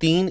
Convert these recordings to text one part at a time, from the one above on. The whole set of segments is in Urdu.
3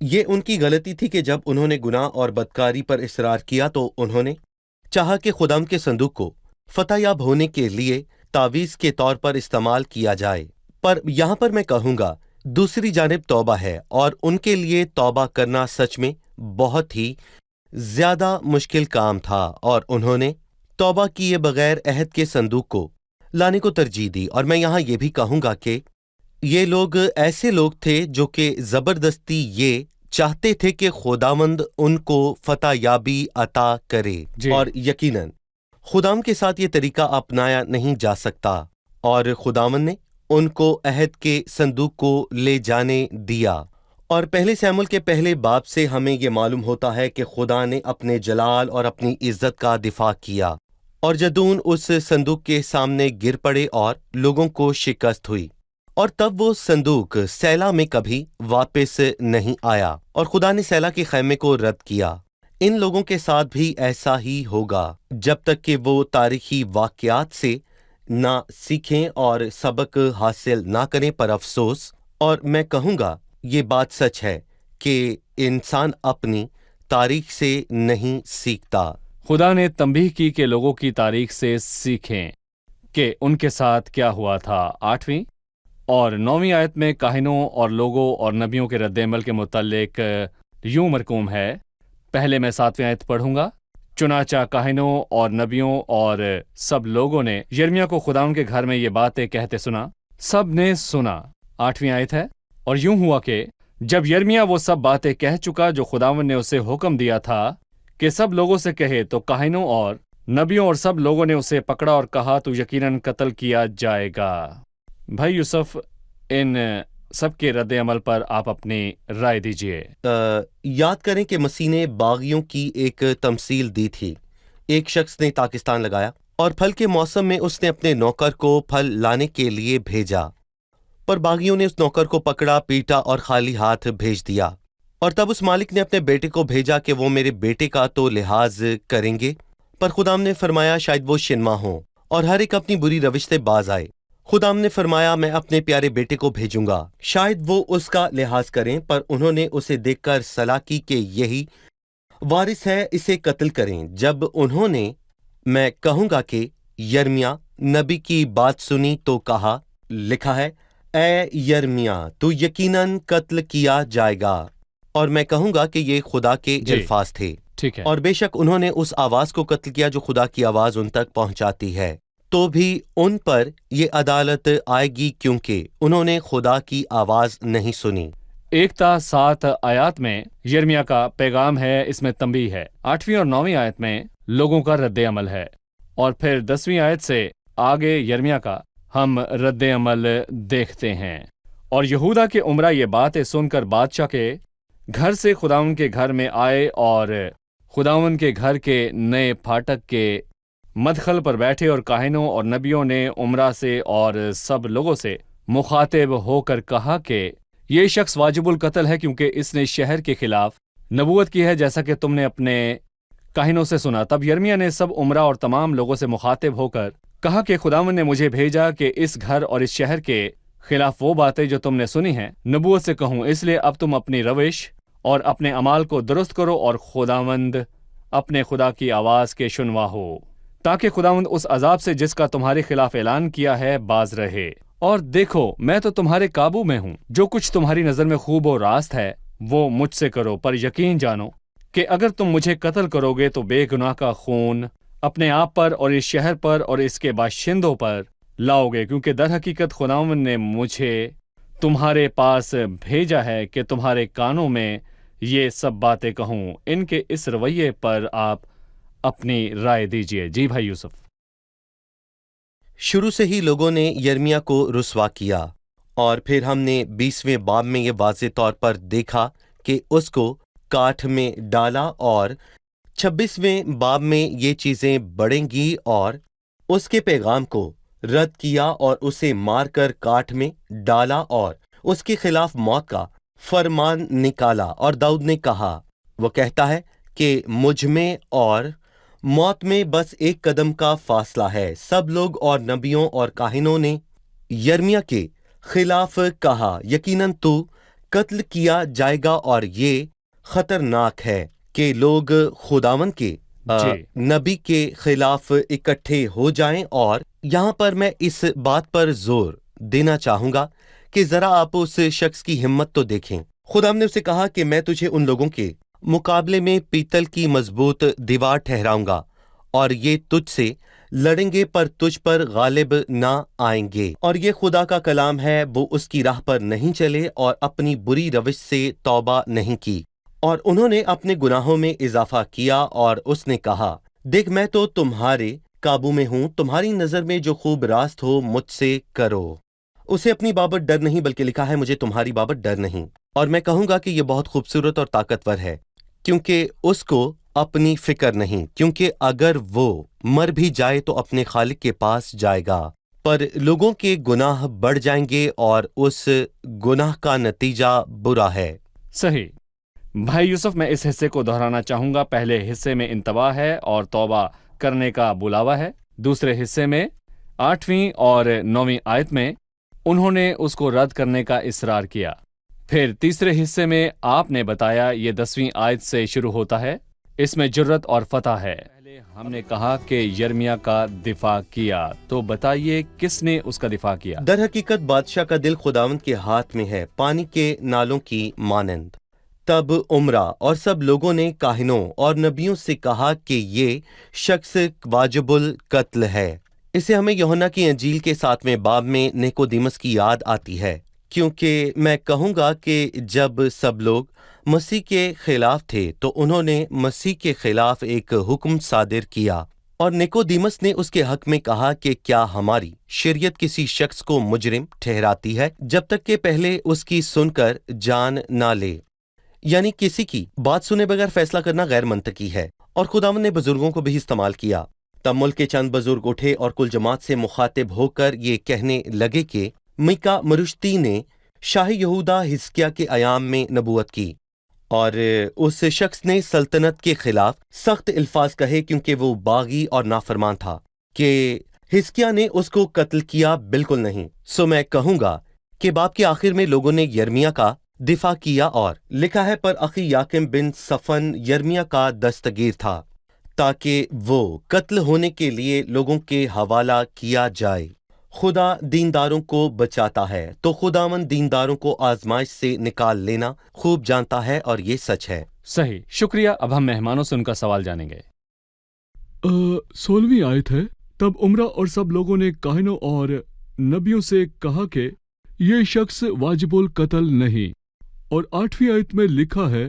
یہ ان کی غلطی تھی کہ جب انہوں نے گناہ اور بدکاری پر اصرار کیا تو انہوں نے چاہا کہ خداوند کے صندوق کو فتح یاب ہونے کے لیے تعویذ کے طور پر استعمال کیا جائے۔ پر یہاں پر میں کہوں گا دوسری جانب توبہ ہے، اور ان کے لیے توبہ کرنا سچ میں بہت ہی زیادہ مشکل کام تھا، اور انہوں نے توبہ کیے بغیر عہد کے صندوق کو لانے کو ترجیح دی۔ اور میں یہاں یہ بھی کہوں گا کہ یہ لوگ ایسے لوگ تھے جو کہ زبردستی یہ چاہتے تھے کہ خداوند ان کو فتح یابی عطا کرے، جی۔ اور یقیناً خداوند کے ساتھ یہ طریقہ اپنایا نہیں جا سکتا، اور خداوند نے ان کو عہد کے صندوق کو لے جانے دیا۔ اور پہلے سیموئیل کے پہلے باب سے ہمیں یہ معلوم ہوتا ہے کہ خدا نے اپنے جلال اور اپنی عزت کا دفاع کیا، اور جدون اس صندوق کے سامنے گر پڑے اور لوگوں کو شکست ہوئی، اور تب وہ صندوق سیلا میں کبھی واپس نہیں آیا، اور خدا نے سیلا کے خیمے کو رد کیا۔ ان لوگوں کے ساتھ بھی ایسا ہی ہوگا جب تک کہ وہ تاریخی واقعات سے نہ سیکھیں اور سبق حاصل نہ کریں، پر افسوس۔ اور میں کہوں گا یہ بات سچ ہے کہ انسان اپنی تاریخ سے نہیں سیکھتا۔ خدا نے تنبیہ کی کہ لوگوں کی تاریخ سے سیکھیں کہ ان کے ساتھ کیا ہوا تھا۔ 8ویں اور 9ویں آیت میں کاہنوں اور لوگوں اور نبیوں کے رد عمل کے متعلق یوں مرقوم ہے۔ پہلے میں 7ویں آیت پڑھوں گا۔ چنانچہ کاہنوں اور نبیوں اور سب لوگوں نے یرمیہ کو خداوند کے گھر میں یہ باتیں کہتے سنا۔ سب نے سنا۔ 8ویں آیت ہے، اور یوں ہوا کہ جب یرمیہ وہ سب باتیں کہہ چکا جو خداوند نے اسے حکم دیا تھا کہ سب لوگوں سے کہے، تو کاہنوں اور نبیوں اور سب لوگوں نے اسے پکڑا اور کہا تو یقیناً قتل کیا جائے گا۔ بھائی یوسف، ان سب کے رد عمل پر آپ اپنی رائے دیجئے۔ یاد کریں کہ مسیح نے باغیوں کی ایک تمثیل دی تھی۔ ایک شخص نے پاکستان لگایا اور پھل کے موسم میں اس نے اپنے نوکر کو پھل لانے کے لیے بھیجا، پر باغیوں نے اس نوکر کو پکڑا، پیٹا اور خالی ہاتھ بھیج دیا۔ اور تب اس مالک نے اپنے بیٹے کو بھیجا کہ وہ میرے بیٹے کا تو لحاظ کریں گے، پر خداوند نے فرمایا شاید وہ شنما ہوں اور ہر ایک اپنی بری روش سے باز آئے۔ خداوند نے فرمایا میں اپنے پیارے بیٹے کو بھیجوں گا، شاید وہ اس کا لحاظ کریں، پر انہوں نے اسے دیکھ کر صلاح کی کہ یہی وارث ہے، اسے قتل کریں۔ جب انہوں نے، میں کہوں گا کہ یرمیہ نبی کی بات سنی تو کہا، لکھا ہے اے یرمیہ تو یقیناً قتل کیا جائے گا۔ اور میں کہوں گا کہ یہ خدا کے الفاظ تھے، ٹھیک ہے۔ اور بے شک انہوں نے اس آواز کو قتل کیا جو خدا کی آواز ان تک پہنچاتی ہے، تو بھی ان پر یہ عدالت آئے گی کیونکہ انہوں نے خدا کی آواز نہیں سنی۔ 1 تا 7 آیات میں یرمیہ کا پیغام ہے، اس میں تنبیہ ہے۔ 8ویں اور 9ویں آیت میں لوگوں کا رد عمل ہے، اور پھر 10ویں آیت سے آگے یرمیہ کا ہم رد عمل دیکھتے ہیں۔ اور یہودا کے امراء یہ باتیں سن کر بادشاہ کے گھر سے خداوند کے گھر میں آئے، اور خداوند کے گھر کے نئے پھاٹک کے مدخل پر بیٹھے، اور کاہنوں اور نبیوں نے امراء سے اور سب لوگوں سے مخاطب ہو کر کہا کہ یہ شخص واجب القتل ہے، کیونکہ اس نے شہر کے خلاف نبوت کی ہے، جیسا کہ تم نے اپنے کاہنوں سے سنا۔ تب یرمیہ نے سب امراء اور تمام لوگوں سے مخاطب ہو کر کہا کہ خداوند نے مجھے بھیجا کہ اس گھر اور اس شہر کے خلاف وہ باتیں جو تم نے سنی ہیں نبوت سے کہوں، اس لیے اب تم اپنی روش اور اپنے اعمال کو درست کرو، اور خداوند اپنے خدا کی آواز کے شنوا ہو، تاکہ خداوند اس عذاب سے جس کا تمہارے خلاف اعلان کیا ہے باز رہے۔ اور دیکھو میں تو تمہارے قابو میں ہوں، جو کچھ تمہاری نظر میں خوب و راست ہے وہ مجھ سے کرو، پر یقین جانو کہ اگر تم مجھے قتل کرو گے تو بے گناہ کا خون اپنے آپ پر اور اس شہر پر اور اس کے باشندوں پر لاؤ گے، کیونکہ در حقیقت خداوند نے مجھے تمہارے پاس بھیجا ہے کہ تمہارے کانوں میں یہ سب باتیں کہوں۔ ان کے اس رویے پر آپ اپنی رائے دیجئے۔ جی بھائی یوسف۔ شروع سے ہی لوگوں نے یرمیہ کو رسوا کیا، اور پھر ہم نے 20ویں باب میں یہ واضح طور پر دیکھا کہ اس کو کاٹھ میں ڈالا، اور 26ویں باب میں یہ چیزیں بڑھیں گی، اور اس کے پیغام کو رد کیا اور اسے مار کر کاٹھ میں ڈالا اور اس کے خلاف موت کا فرمان نکالا۔ اور داؤد نے کہا، وہ کہتا ہے کہ مجھ میں اور موت میں بس ایک قدم کا فاصلہ ہے۔ سب لوگ اور نبیوں اور کاہنوں نے یرمیہ کے خلاف کہا، یقیناً تو قتل کیا جائے گا، اور یہ خطرناک ہے کہ لوگ خداوند کے جی نبی کے خلاف اکٹھے ہو جائیں۔ اور یہاں پر میں اس بات پر زور دینا چاہوں گا کہ ذرا آپ اس شخص کی ہمت تو دیکھیں۔ خداوند نے اسے کہا کہ میں تجھے ان لوگوں کے مقابلے میں پیتل کی مضبوط دیوار ٹھہراؤں گا، اور یہ تجھ سے لڑیں گے پر تجھ پر غالب نہ آئیں گے۔ اور یہ خدا کا کلام ہے، وہ اس کی راہ پر نہیں چلے اور اپنی بری روش سے توبہ نہیں کی، اور انہوں نے اپنے گناہوں میں اضافہ کیا۔ اور اس نے کہا، دیکھ میں تو تمہارے قابو میں ہوں، تمہاری نظر میں جو خوب راست ہو مجھ سے کرو۔ اسے اپنی بابت ڈر نہیں، بلکہ لکھا ہے مجھے تمہاری بابت ڈر نہیں۔ اور میں کہوں گا کہ یہ بہت خوبصورت اور طاقتور ہے، کیونکہ اس کو اپنی فکر نہیں، کیونکہ اگر وہ مر بھی جائے تو اپنے خالق کے پاس جائے گا، پر لوگوں کے گناہ بڑھ جائیں گے اور اس گناہ کا نتیجہ برا ہے۔ صحیح۔ بھائی یوسف، میں اس حصے کو دہرانا چاہوں گا۔ پہلے حصے میں انتباہ ہے اور توبہ کرنے کا بلاوا ہے۔ دوسرے حصے میں 8ویں اور 9ویں آیت میں انہوں نے اس کو رد کرنے کا اصرار کیا۔ پھر تیسرے حصے میں آپ نے بتایا یہ 10ویں آیت سے شروع ہوتا ہے، اس میں جرت اور فتح ہے۔ پہلے ہم نے کہا کہ یرمیا کا دفاع کیا، تو بتائیے کس نے اس کا دفاع کیا؟ در حقیقت بادشاہ کا دل خداوند کے ہاتھ میں ہے، پانی کے نالوں کی مانند۔ تب عمرہ اور سب لوگوں نے کاہنوں اور نبیوں سے کہا کہ یہ شخص واجب القتل ہے۔ اسے ہمیں یوحنا کی انجیل کے 7ویں باب میں نیکودیمس کی یاد آتی ہے، کیونکہ میں کہوں گا کہ جب سب لوگ مسیح کے خلاف تھے تو انہوں نے مسیح کے خلاف ایک حکم صادر کیا، اور نیکودیمس نے اس کے حق میں کہا کہ کیا ہماری شریعت کسی شخص کو مجرم ٹھہراتی ہے جب تک کہ پہلے اس کی سن کر جان نہ لے؟ یعنی کسی کی بات سنے بغیر فیصلہ کرنا غیر منطقی ہے، اور خداوند نے بزرگوں کو بھی استعمال کیا۔ تب ملک کے چند بزرگ اٹھے اور کل جماعت سے مخاطب ہو کر یہ کہنے لگے کہ میکا مرشتی نے شاہ یہودا حزقیہ کے ایام میں نبوت کی، اور اس شخص نے سلطنت کے خلاف سخت الفاظ کہے کیونکہ وہ باغی اور نافرمان تھا، کہ حزقیہ نے اس کو قتل کیا، بالکل نہیں۔ سو میں کہوں گا کہ باب کے آخر میں لوگوں نے یرمیا کا دفاع کیا، اور لکھا ہے پر اخی یاکم بن صفن یرمیا کا دستگیر تھا تاکہ وہ قتل ہونے کے لیے لوگوں کے حوالہ کیا جائے۔ خدا دینداروں کو بچاتا ہے، تو خداوند دینداروں کو آزمائش سے نکال لینا خوب جانتا ہے، اور یہ سچ ہے۔ صحیح، شکریہ۔ اب ہم مہمانوں سے ان کا سوال جانیں گے۔ 16ویں آیت ہے، تب عمرہ اور سب لوگوں نے کاہنوں اور نبیوں سے کہا کہ یہ شخص واجب القتل نہیں، اور 8ویں آیت میں لکھا ہے،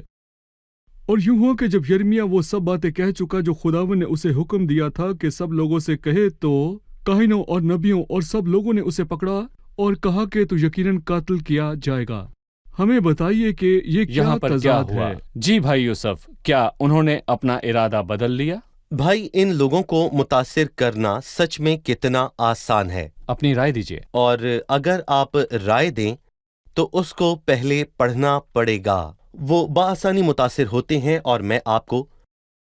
اور یوں ہوا کہ جب یرمیا وہ سب باتیں کہہ چکا جو خداوند نے اسے حکم دیا تھا کہ سب لوگوں سے کہے، تو کاہنوں اور نبیوں اور سب لوگوں نے اسے پکڑا اور کہا کہ تو یقیناً قتل کیا جائے گا۔ ہمیں بتائیے کہ یہ یہاں کیا پر کیا تضاد ہوا؟ ہے؟ جی بھائی یوسف، کیا انہوں نے اپنا ارادہ بدل لیا؟ بھائی، ان لوگوں کو متاثر کرنا سچ میں کتنا آسان ہے، اپنی رائے دیجیے۔ اور اگر آپ رائے دیں تو اس کو پہلے پڑھنا پڑے گا۔ وہ بآسانی متاثر ہوتے ہیں، اور میں آپ کو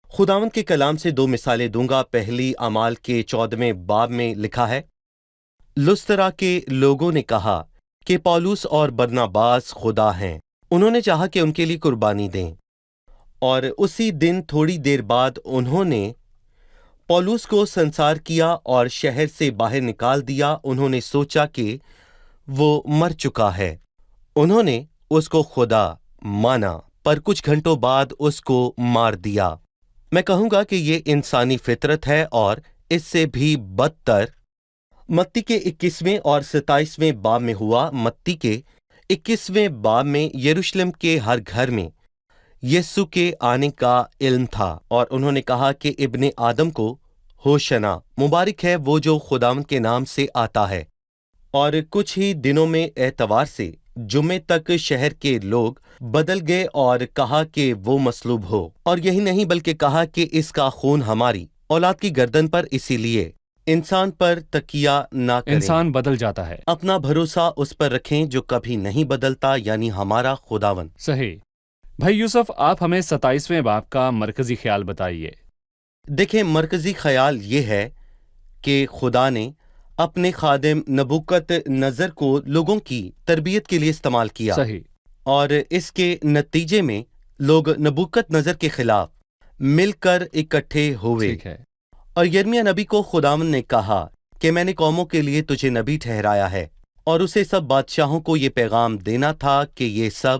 خداوند کے کلام سے 2 مثالیں دوں گا۔ پہلی اعمال کے 14ویں باب میں لکھا ہے، لسترا کے لوگوں نے کہا کہ پولس اور برناباس خدا ہیں، انہوں نے چاہا کہ ان کے لیے قربانی دیں، اور اسی دن تھوڑی دیر بعد انہوں نے پولس کو سنسار کیا اور شہر سے باہر نکال دیا۔ انہوں نے سوچا کہ وہ مر چکا ہے، انہوں نے اس کو خدا مانا، پر کچھ گھنٹوں بعد اس کو مار دیا۔ میں کہوں گا کہ یہ انسانی فطرت ہے، اور اس سے بھی بدتر متی کے 21ویں اور 27ویں باب میں ہوا۔ متی کے 21ویں باب میں یروشلم کے ہر گھر میں یسوع کے آنے کا علم تھا، اور انہوں نے کہا کہ ابن آدم کو ہوشنا، مبارک ہے وہ جو خداوند کے نام سے آتا ہے۔ اور کچھ ہی دنوں میں اتوار سے جمعے تک شہر کے لوگ بدل گئے اور کہا کہ وہ مصلوب ہو، اور یہی نہیں بلکہ کہا کہ اس کا خون ہماری اولاد کی گردن پر، اسی لیے انسان پر تکیہ نہ کریں، انسان بدل جاتا ہے۔ اپنا بھروسہ اس پر رکھیں جو کبھی نہیں بدلتا، یعنی ہمارا خداوند۔ صحیح۔ بھائی یوسف، آپ ہمیں 27ویں باب کا مرکزی خیال بتائیے۔ دیکھیں، مرکزی خیال یہ ہے کہ خدا نے اپنے خادم نبوکت نظر کو لوگوں کی تربیت کے لیے استعمال کیا، صحیح۔ اور اس کے نتیجے میں لوگ نبوکت نظر کے خلاف مل کر اکٹھے ہوئے، ٹھیک ہے، اور یرمیہ نبی کو خداوند نے کہا کہ میں نے قوموں کے لیے تجھے نبی ٹھہرایا ہے، اور اسے سب بادشاہوں کو یہ پیغام دینا تھا کہ یہ سب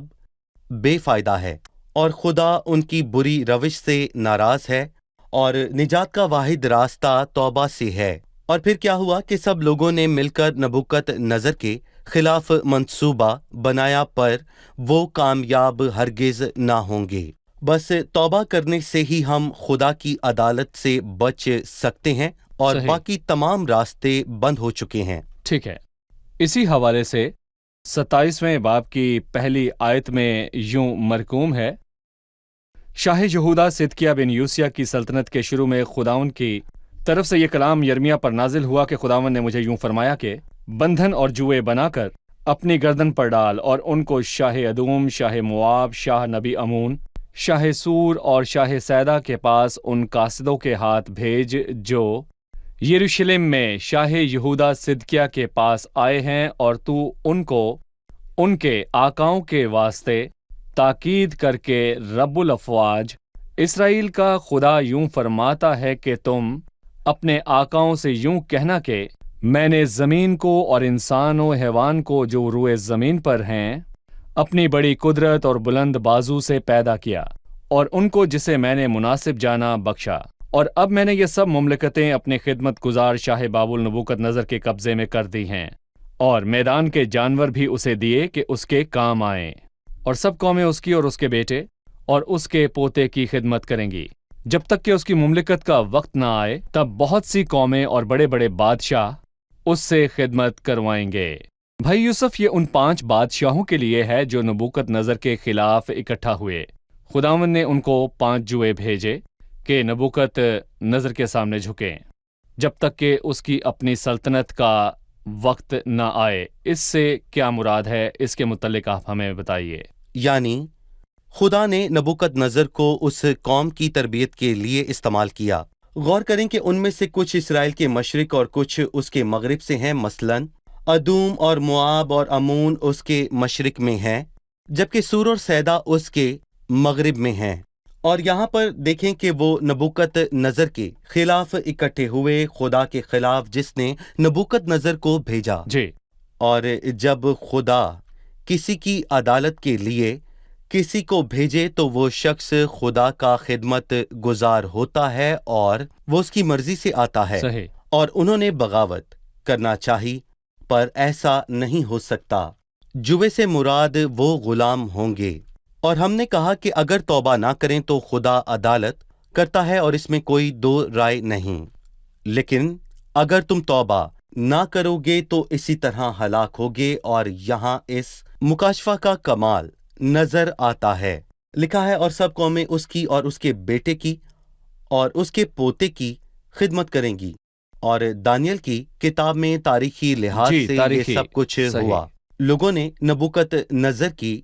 بے فائدہ ہے اور خدا ان کی بری روش سے ناراض ہے، اور نجات کا واحد راستہ توبہ سے ہے۔ اور پھر کیا ہوا کہ سب لوگوں نے مل کر نبوکت نظر کے خلاف منصوبہ بنایا، پر وہ کامیاب ہرگز نہ ہوں گے۔ بس توبہ کرنے سے ہی ہم خدا کی عدالت سے بچ سکتے ہیں، اور صحیح۔ باقی تمام راستے بند ہو چکے ہیں۔ ٹھیک ہے، اسی حوالے سے 27ویں باب کی پہلی آیت میں یوں مرقوم ہے، شاہ یہودا صدقیہ بن یوسیہ کی سلطنت کے شروع میں خداوند کی طرف سے یہ کلام یرمیہ پر نازل ہوا کہ خداوند نے مجھے یوں فرمایا کہ بندھن اور جوئے بنا کر اپنی گردن پر ڈال، اور ان کو شاہ ادوم، شاہ مواب، شاہ نبی امون، شاہ سور اور شاہ سیدہ کے پاس ان قاصدوں کے ہاتھ بھیج جو یروشلم میں شاہ یہودا صدقیہ کے پاس آئے ہیں، اور تو ان کو ان کے آقاؤں کے واسطے تاکید کر کے رب الافواج اسرائیل کا خدا یوں فرماتا ہے کہ تم اپنے آقاؤں سے یوں کہنا کہ میں نے زمین کو اور انسان و حیوان کو جو روئے زمین پر ہیں اپنی بڑی قدرت اور بلند بازو سے پیدا کیا، اور ان کو جسے میں نے مناسب جانا بخشا، اور اب میں نے یہ سب مملکتیں اپنے خدمت گزار شاہ بابل نبوکت نظر کے قبضے میں کر دی ہیں، اور میدان کے جانور بھی اسے دیے کہ اس کے کام آئیں، اور سب قومیں اس کی اور اس کے بیٹے اور اس کے پوتے کی خدمت کریں گی، جب تک کہ اس کی مملکت کا وقت نہ آئے، تب بہت سی قومیں اور بڑے بڑے بادشاہ اس سے خدمت کروائیں گے۔ بھائی یوسف، یہ ان 5 بادشاہوں کے لیے ہے جو نبوکت نظر کے خلاف اکٹھا ہوئے۔ خداوند نے ان کو 5 جوئے بھیجے کہ نبوکت نظر کے سامنے جھکیں جب تک کہ اس کی اپنی سلطنت کا وقت نہ آئے۔ اس سے کیا مراد ہے؟ اس کے متعلق آپ ہمیں بتائیے۔ یعنی خدا نے نبوکت نظر کو اس قوم کی تربیت کے لیے استعمال کیا۔ غور کریں کہ ان میں سے کچھ اسرائیل کے مشرق اور کچھ اس کے مغرب سے ہیں، مثلاً ادوم اور مواب اور امون اس کے مشرق میں ہیں، جبکہ سور اور سیدا اس کے مغرب میں ہیں۔ اور یہاں پر دیکھیں کہ وہ نبوکت نظر کے خلاف اکٹھے ہوئے، خدا کے خلاف جس نے نبوکت نظر کو بھیجا۔ جی، اور جب خدا کسی کی عدالت کے لیے کسی کو بھیجے تو وہ شخص خدا کا خدمت گزار ہوتا ہے اور وہ اس کی مرضی سے آتا ہے، صحیح۔ اور انہوں نے بغاوت کرنا چاہی، پر ایسا نہیں ہو سکتا۔ جوے سے مراد وہ غلام ہوں گے، اور ہم نے کہا کہ اگر توبہ نہ کریں تو خدا عدالت کرتا ہے، اور اس میں کوئی دو رائے نہیں، لیکن اگر تم توبہ نہ کرو گے تو اسی طرح ہلاک ہوگے۔ اور یہاں اس مکاشفہ کا کمال نظر آتا ہے، لکھا ہے اور سب قومیں اس کی اور اس کے بیٹے کی اور اس کے پوتے کی خدمت کریں گی۔ اور دانیل کی کتاب میں تاریخی لحاظ جی، سے یہ تاریخی، سب کچھ صحیح۔ ہوا۔ لوگوں نے نبوکت نظر کی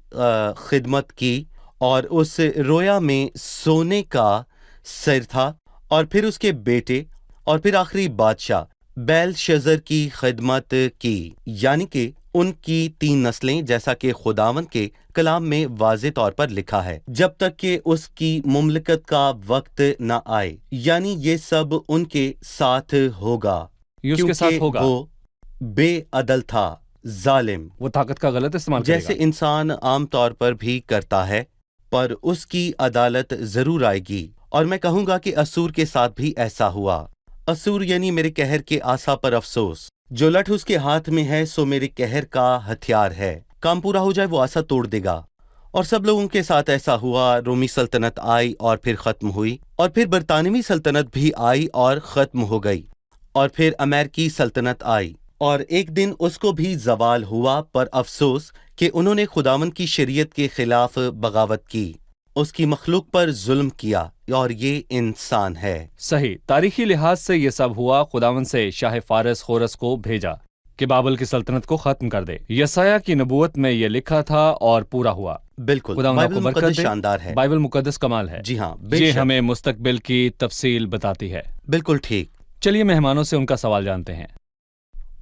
خدمت کی، اور اس رویا میں سونے کا سر تھا، اور پھر اس کے بیٹے اور پھر آخری بادشاہ بیل شزر کی خدمت کی، یعنی کہ ان کی 3 نسلیں، جیسا کہ خداوند کے کلام میں واضح طور پر لکھا ہے، جب تک کہ اس کی مملکت کا وقت نہ آئے، یعنی یہ سب ان کے ساتھ ہوگا، یہ اس کے ساتھ کیونکہ ہوگا۔ وہ بے عدل تھا، ظالم، وہ طاقت کا غلط استعمال کرے جیسے گا۔ انسان عام طور پر بھی کرتا ہے، پر اس کی عدالت ضرور آئے گی۔ اور میں کہوں گا کہ اسور کے ساتھ بھی ایسا ہوا۔ اسور یعنی میرے قہر کے عصا پر افسوس، جو لٹھ اس کے ہاتھ میں ہے سو میرے قہر کا ہتھیار ہے، کام پورا ہو جائے وہ عصا توڑ دے گا۔ اور سب لوگوں کے ساتھ ایسا ہوا۔ رومی سلطنت آئی اور پھر ختم ہوئی، اور پھر برطانوی سلطنت بھی آئی اور ختم ہو گئی، اور پھر امریکی سلطنت آئی، اور ایک دن اس کو بھی زوال ہوا، پر افسوس کہ انہوں نے خداوند کی شریعت کے خلاف بغاوت کی، اس کی مخلوق پر ظلم کیا، اور یہ انسان ہے۔ صحیح، تاریخی لحاظ سے یہ سب ہوا۔ خداوند سے شاہ فارس خورس کو بھیجا کہ بابل کی سلطنت کو ختم کر دے۔ یسایہ کی نبوت میں یہ لکھا تھا اور پورا ہوا۔ بالکل، خداوند آپ کو بائبل برکت مقدس دے۔ شاندار ہے۔ بائبل مقدس کمال ہے۔ جی ہاں، بے یہ شک، ہمیں مستقبل کی تفصیل بتاتی ہے۔ بالکل ٹھیک۔ چلیے مہمانوں سے ان کا سوال جانتے ہیں۔